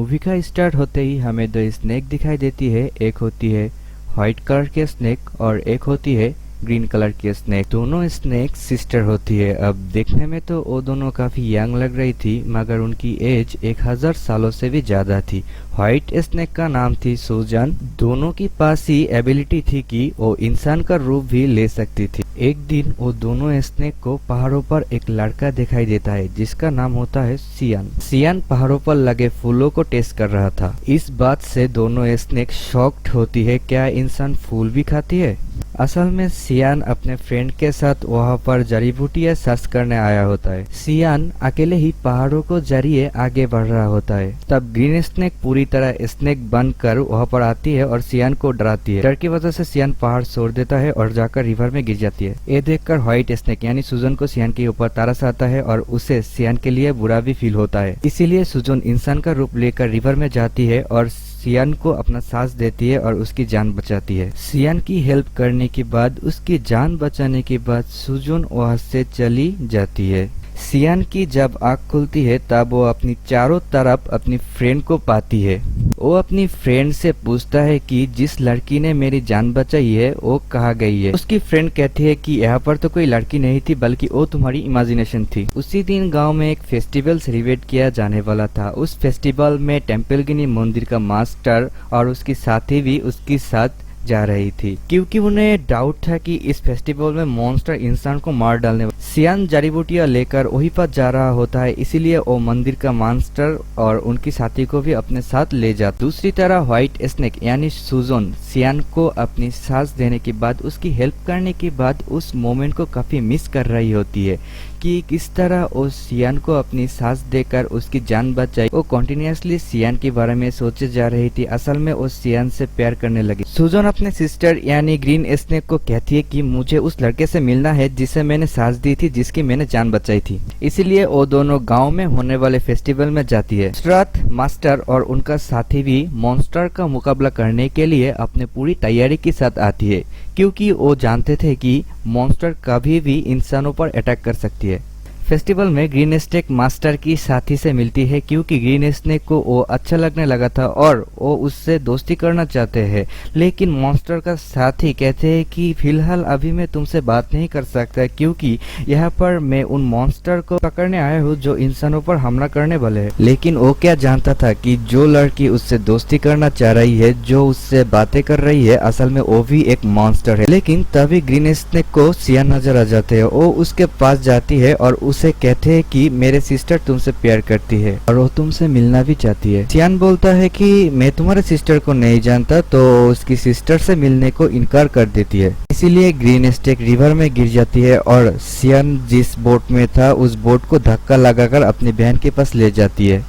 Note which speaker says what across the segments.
Speaker 1: Movie का start होते ही हमें दो स्नेक दिखाई देती है। एक होती है व्हाइट कलर की स्नेक और एक होती है ग्रीन कलर की स्नेक। दोनों स्नेक सिस्टर होती है। अब देखने में तो वो दोनों काफी यंग लग रही थी, मगर उनकी एज 1000 सालों से भी ज्यादा थी। व्हाइट स्नेक का नाम थी सुजान। दोनों के पास ही एबिलिटी थी कि वो इंसान का रूप भी ले सकती थी। एक दिन वो दोनों स्नेक को पहाड़ों पर एक लड़का दिखाई देता है जिसका नाम होता है सियान। सियान पहाड़ों पर लगे फूलों को टेस्ट कर रहा था। इस बात से दोनों स्नेक शॉक्ड होती है, क्या इंसान फूल भी खाती है? असल में सियान अपने फ्रेंड के साथ वहाँ पर जड़ी बूटियाँ सर्च करने आया होता है। सियान अकेले ही पहाड़ों को जरिए आगे बढ़ रहा होता है। तब ग्रीन स्नेक पूरी तरह स्नेक बनकर वहाँ पर आती है और सियान को डराती है। डर की वजह से सियान पहाड़ छोड़ देता है और जाकर रिवर में गिर जाती है। ये देखकर व्हाइट स्नेक यानी सुजन को सियान के ऊपर तरस आता है और उसे सियान के लिए बुरा भी फील होता है। इसीलिए सुजन इंसान का रूप लेकर रिवर में जाती है और सियान को अपना सांस देती है और उसकी जान बचाती है। सियान की हेल्प करने के बाद, उसकी जान बचाने के बाद सुजन वहां से चली जाती है। सियान की जब आँख खुलती है तब वो अपनी चारों तरफ अपनी फ्रेंड को पाती है। वो अपनी फ्रेंड से पूछता है कि जिस लड़की ने मेरी जान बचाई है वो कहाँ गई है। उसकी फ्रेंड कहती है कि यहाँ पर तो कोई लड़की नहीं थी, बल्कि वो तुम्हारी इमेजिनेशन थी। उसी दिन गांव में एक फेस्टिवल सेलिब्रेट किया जाने वाला था। उस फेस्टिवल में टेम्पलगिनी मंदिर का मास्टर और उसकी साथी भी उसके साथ जा रही थी, क्योंकि उन्हें डाउट था कि इस फेस्टिवल में मॉन्स्टर इंसान को मार डालने। सियान जड़ी बूटियां लेकर वहीं पर जा रहा होता है, इसीलिए वो मंदिर का मॉन्स्टर और उनकी साथी को भी अपने साथ ले जाता। दूसरी तरह व्हाइट स्नेक यानी सुजन सियान को अपनी सांस देने के बाद, उसकी हेल्प करने के बाद उस मोमेंट को काफी मिस कर रही होती है कि किस तरह वो सियान को अपनी सांस देकर उसकी जान बचाई। वो कंटिन्यूअसली सियान के बारे में सोचे जा रही थी। असल में वो सियान से प्यार करने लगी। सुजन अपने सिस्टर यानी ग्रीन स्नेक को कहती है कि मुझे उस लड़के से मिलना है जिसे मैंने सांस दी थी, जिसकी मैंने जान बचाई थी। इसीलिए वो दोनों गांव में होने वाले फेस्टिवल में जाती है। रात मास्टर और उनका साथी भी मॉन्स्टर का मुकाबला करने के लिए अपने पूरी तैयारी के साथ आती है, क्योंकि वो जानते थे कि मॉन्स्टर कभी भी इंसानों पर अटैक कर सकती है। फेस्टिवल में ग्रीन स्नेक मास्टर की साथी से मिलती है, क्योंकि ग्रीन स्नेक को वो अच्छा लगने लगा था और वो उससे दोस्ती करना चाहते हैं। लेकिन मॉन्स्टर का साथी कहते हैं कि फिलहाल अभी मैं तुमसे बात नहीं कर सकता, क्योंकि यहाँ पर मैं उन मॉन्स्टर को पकड़ने आया हूँ जो इंसानों पर हमला करने वाले हैं। लेकिन वो क्या जानता था कि जो लड़की उससे दोस्ती करना चाह रही है, जो उससे बातें कर रही है, असल में वो भी एक मॉन्स्टर है। लेकिन तभी ग्रीन स्नेक को सियान नजर आ जाते हैं। वो उसके पास जाती है और उसे कहते हैं कि मेरे सिस्टर तुमसे प्यार करती है और वो तुमसे मिलना भी चाहती है। सियान बोलता है कि मैं तुम्हारे सिस्टर को नहीं जानता, तो उसकी सिस्टर से मिलने को इनकार कर देती है। इसीलिए ग्रीन स्नेक रिवर में गिर जाती है और सियान जिस बोट में था उस बोट को धक्का लगाकर अपनी बहन के पास ले जाती है।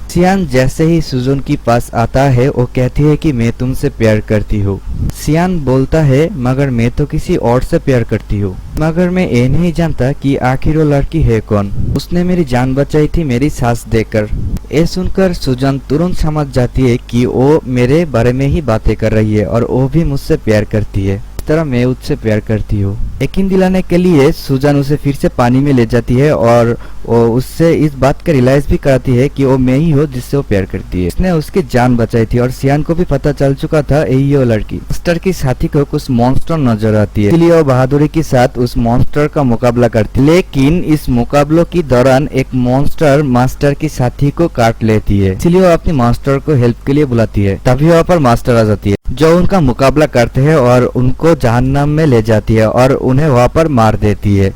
Speaker 1: सियान जैसे ही सुजन के पास आता है, वो कहती है कि मैं तुमसे प्यार करती हूँ। सियान बोलता है मगर मैं तो किसी और से प्यार करती हूँ, मगर मैं ये नहीं जानता कि आखिर वो लड़की है कौन। उसने मेरी जान बचाई थी मेरी सांस देकर। ये सुनकर सुजन तुरंत समझ जाती है कि वो मेरे बारे में ही बातें कर रही है और वो भी मुझसे प्यार करती है, इस तरह मैं उससे प्यार करती हूँ। यकीन दिलाने के लिए सुजान उसे फिर से पानी में ले जाती है और वो उससे इस बात का रियलाइज भी कराती है कि वो मैं ही हूँ जिससे वो प्यार करती है। उसने उसकी जान बचाई थी और सियान को भी पता चल चुका था यही वो लड़की। मास्टर की साथी को कुछ मॉन्स्टर नजर आती है, इसलिए वो बहादुरी के साथ उस मॉन्स्टर का मुकाबला करती है। लेकिन इस मुकाबलों के दौरान एक मॉन्स्टर मास्टर की साथी को काट लेती है, इसलिए वो अपने मास्टर को हेल्प के लिए बुलाती है। तभी वहाँ पर मास्टर आ जाती है, जो उनका मुकाबला करते हैं और उनको जहन्नम में ले जाती है और उन्हें वहाँ पर मार देती है।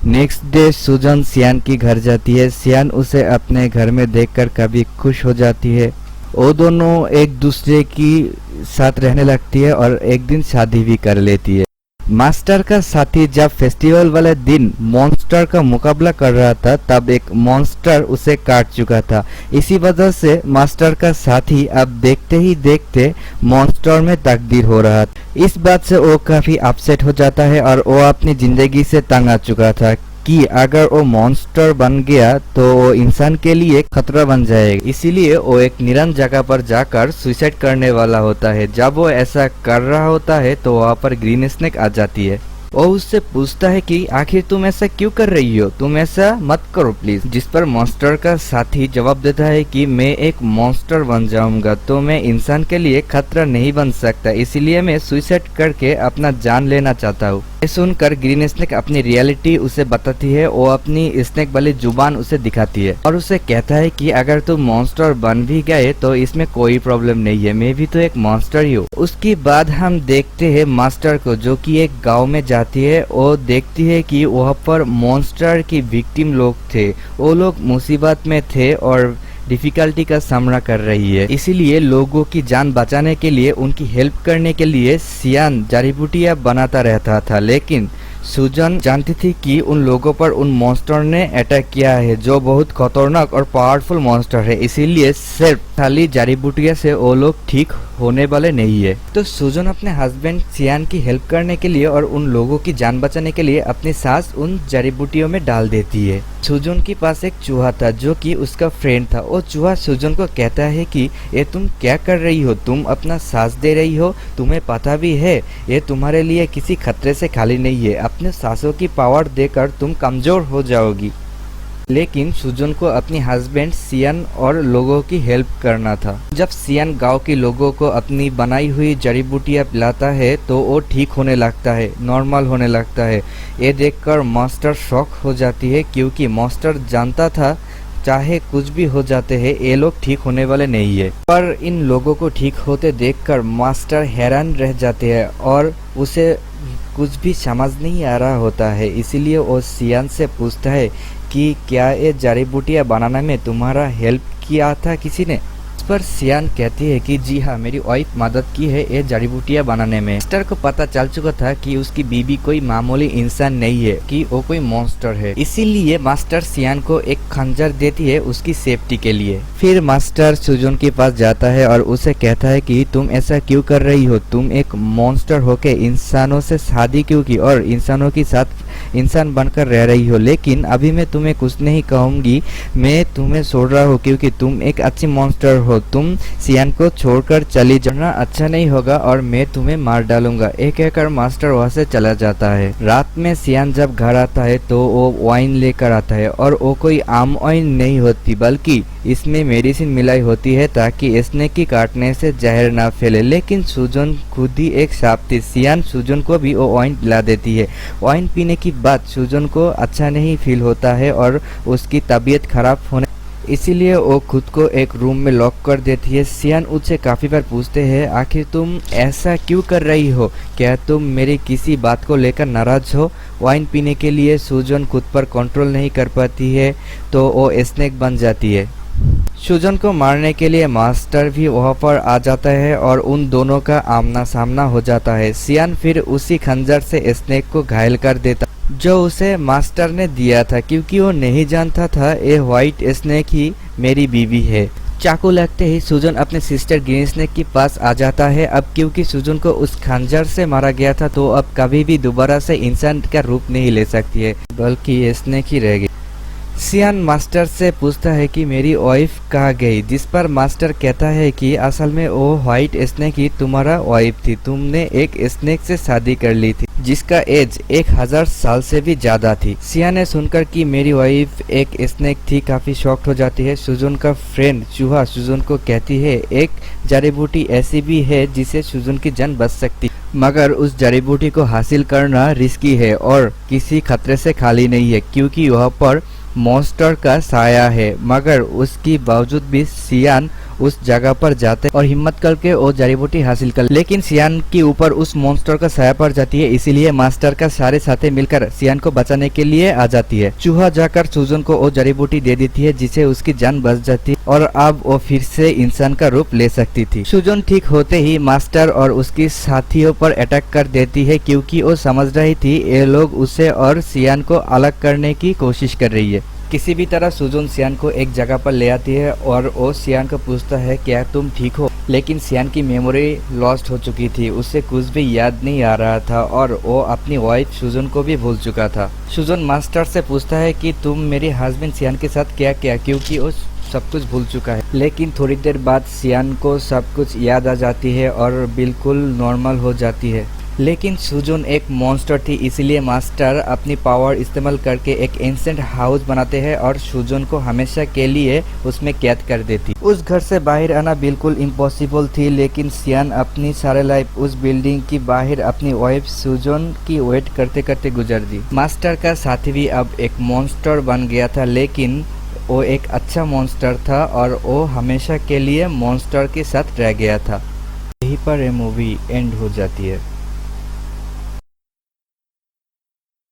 Speaker 1: नेक्स्ट डे सुजन सियान के घर जाती है। सियान उसे अपने घर में देखकर काफी खुश हो जाती है। वो दोनों एक दूसरे की साथ रहने लगती है और एक दिन शादी भी कर लेती है। मास्टर का साथी जब फेस्टिवल वाले दिन मॉन्स्टर का मुकाबला कर रहा था, तब एक मॉन्स्टर उसे काट चुका था। इसी वजह से मास्टर का साथी अब देखते ही देखते मॉन्स्टर में तब्दील हो रहा था। इस बात से वो काफी अपसेट हो जाता है और वो अपनी जिंदगी से तंग आ चुका था कि अगर वो मॉन्स्टर बन गया तो वो इंसान के लिए खतरा बन जाएगा। इसीलिए वो एक निरन जगह पर जाकर सुसाइड करने वाला होता है। जब वो ऐसा कर रहा होता है तो वहाँ पर ग्रीन स्नेक आ जाती है। वो उससे पूछता है कि आखिर तुम ऐसा क्यों कर रही हो, तुम ऐसा मत करो प्लीज। जिस पर मॉन्स्टर का साथी जवाब देता है कि मैं एक मॉन्स्टर बन जाऊंगा तो मैं इंसान के लिए खतरा नहीं बन सकता, इसीलिए मैं सुसाइड करके अपना जान लेना चाहता हूँ। ये सुनकर ग्रीन स्नेक अपनी रियलिटी उसे बताती है, वो अपनी स्नेक वाली जुबान उसे दिखाती है और उसे कहता है कि अगर तुम मॉन्स्टर बन भी गए तो इसमें कोई प्रॉब्लम नहीं है, मैं भी तो एक मॉन्स्टर ही हूँ। उसके बाद हम देखते हैं मास्टर को, जो कि एक गांव में जाती है और देखती है कि वहाँ पर मॉन्स्टर की विक्टिम लोग थे, वो लोग मुसीबत में थे और डिफिकल्टी का सामना कर रही है। इसीलिए लोगों की जान बचाने के लिए, उनकी हेल्प करने के लिए सियान जड़ी बूटियां बनाता रहता था, लेकिन सुजन जानती थी कि उन लोगों पर उन मॉन्स्टर ने अटैक किया है जो बहुत खतरनाक और पावरफुल मॉन्स्टर है, इसीलिए सिर्फ खाली जड़ी बूटियां से वो लोग ठीक होने वाले नहीं है। तो सुजन अपने हस्बैंड सियान की हेल्प करने के लिए और उन लोगों की जान बचाने के लिए अपनी सांस उन जड़ी बूटियों में डाल देती है। सुजन के पास एक चूहा था जो कि उसका फ्रेंड था। वो चूहा सुजन को कहता है कि ये तुम क्या कर रही हो, तुम अपना सांस दे रही हो, तुम्हें पता भी है ये तुम्हारे लिए किसी खतरे से खाली नहीं है, अपने सांसों की पावर देकर तुम कमजोर हो जाओगी। लेकिन सुजन को अपनी हस्बैंड सियान और लोगों की हेल्प करना था। जब सियान गांव के लोगों को अपनी बनाई हुई जड़ी बूटियां पिलाता है तो वो ठीक होने लगता है, नॉर्मल होने लगता है। ये देखकर मास्टर शॉक हो जाती है, क्योंकि मास्टर जानता था चाहे कुछ भी हो जाते हैं ये लोग ठीक होने वाले नहीं है। पर इन लोगों को ठीक होते देखकर मास्टर हैरान रह जाते हैं और उसे कुछ भी समझ नहीं आ रहा होता है। इसीलिए वो सियान से पूछता है कि क्या ये जड़ी बूटियां बनाने में तुम्हारा हेल्प किया था किसी ने। इस पर सियान कहती है कि जी हाँ, मेरी वाइफ मदद की है ये जड़ी बूटियां बनाने में। मास्टर को पता चल चुका था कि उसकी बीवी कोई मामूली इंसान नहीं है, कि वो कोई मॉन्स्टर है। इसीलिए मास्टर सियान को एक खंजर देती है उसकी सेफ्टी के लिए। फिर मास्टर सुजन के पास जाता है और उसे कहता है कि तुम ऐसा क्यों कर रही हो, तुम एक मॉन्स्टर होके इंसानों से शादी क्यों की और इंसानों के साथ इंसान बनकर रह रही हो। लेकिन अभी मैं तुम्हें कुछ नहीं कहूंगी, मैं तुम्हें छोड़ रहा हूँ क्योंकि तुम एक अच्छी मॉन्स्टर हो। तुम सियान को छोड़कर चली जाना अच्छा नहीं होगा और मैं तुम्हें मार डालूंगा। एक कहकर मास्टर वहां से चला जाता है। रात में सियान जब घर आता है तो वो वाइन लेकर आता है और वो कोई आम वाइन नहीं होती, बल्कि इसमें मेडिसिन मिलाई होती है ताकि स्नेक की काटने से जहर ना फैले। लेकिन सुजन खुद ही एक सांप थी। सियान सुजन को भी वो वाइन पिला देती है। वाइन पीने की बाद सुजन को अच्छा नहीं फील होता है और उसकी तबीयत खराब होने, इसीलिए वो खुद को एक रूम में लॉक कर देती है। सियान उससे काफी बार पूछते हैं आखिर तुम ऐसा क्यों कर रही हो, क्या तुम मेरी किसी बात को लेकर नाराज हो। वाइन पीने के लिए सुजन खुद पर कंट्रोल नहीं कर पाती है तो वो स्नेक बन जाती है। सुजन को मारने के लिए मास्टर भी वहां पर आ जाता है और उन दोनों का आमना सामना हो जाता है। सियान फिर उसी खंजर से स्नेक को घायल कर देता जो उसे मास्टर ने दिया था, क्योंकि वो नहीं जानता था ये व्हाइट स्नेक ही मेरी बीवी है। चाकू लगते ही सुजन अपने सिस्टर ग्रीन स्नेक के पास आ जाता है। अब क्योंकि सुजन को उस खंजर से मारा गया था तो अब कभी भी दोबारा से इंसान का रूप नहीं ले सकती है, बल्कि स्नेक ही रहेगी। सियान मास्टर से पूछता है कि मेरी वाइफ कहाँ गई, जिस पर मास्टर कहता है कि असल में वो व्हाइट स्नेक ही तुम्हारा वाइफ थी, तुमने एक स्नेक से शादी कर ली थी जिसका एज 1000 साल से भी ज्यादा थी। सियान ने सुनकर कि मेरी वाइफ एक स्नेक थी काफी शॉक्ड हो जाती है। सुजन का फ्रेंड चूहा सुजन को कहती है एक जड़ी बूटी ऐसी भी है जिसे सुजन की जान बच सकती, मगर उस जड़ी बूटी को हासिल करना रिस्की है और किसी खतरे से खाली नहीं है, क्योंकि वहाँ पर मॉन्स्टर का साया है। मगर उसके बावजूद भी सियान उस जगह पर जाते और हिम्मत करके वो जड़ी बूटी हासिल कर, लेकिन सियान के ऊपर उस मॉन्स्टर का साया पड़ जाती है। इसीलिए मास्टर का सारे साथी मिलकर सियान को बचाने के लिए आ जाती है। चूहा जाकर सुजन को वो जड़ी बूटी दे देती है जिसे उसकी जान बच जाती है और अब वो फिर से इंसान का रूप ले सकती थी। सुजन ठीक होते ही मास्टर और उसके साथियों पर अटैक कर देती है, क्योंकि वो समझ रही थी ये लोग उसे और सियान को अलग करने की कोशिश कर रही है। किसी भी तरह सुजन सियान को एक जगह पर ले आती है और वो सियान को पूछता है क्या तुम ठीक हो, लेकिन सियान की मेमोरी लॉस्ट हो चुकी थी, उसे कुछ भी याद नहीं आ रहा था और वो अपनी वाइफ सुजन को भी भूल चुका था। सुजन मास्टर से पूछता है कि तुम मेरे हस्बैंड सियान के साथ क्या किया, क्योंकि वो सब कुछ भूल चुका है। लेकिन थोड़ी देर बाद सियान को सब कुछ याद आ जाती है और बिल्कुल नॉर्मल हो जाती है। लेकिन सुजुन एक मॉन्स्टर थी, इसलिए मास्टर अपनी पावर इस्तेमाल करके एक एंसेंट हाउस बनाते हैं और सुजुन को हमेशा के लिए उसमें कैद कर देती। उस घर से बाहर आना बिल्कुल इम्पॉसिबल थी, लेकिन सियान अपनी सारे लाइफ उस बिल्डिंग की बाहर अपनी वाइफ सुजुन की वेट करते करते गुजर दी। मास्टर का साथी भी अब एक मॉन्स्टर बन गया था, लेकिन वो एक अच्छा मॉन्स्टर था और वो हमेशा के लिए मॉन्स्टर के साथ रह गया था। यहीं पर ये मूवी एंड हो जाती है।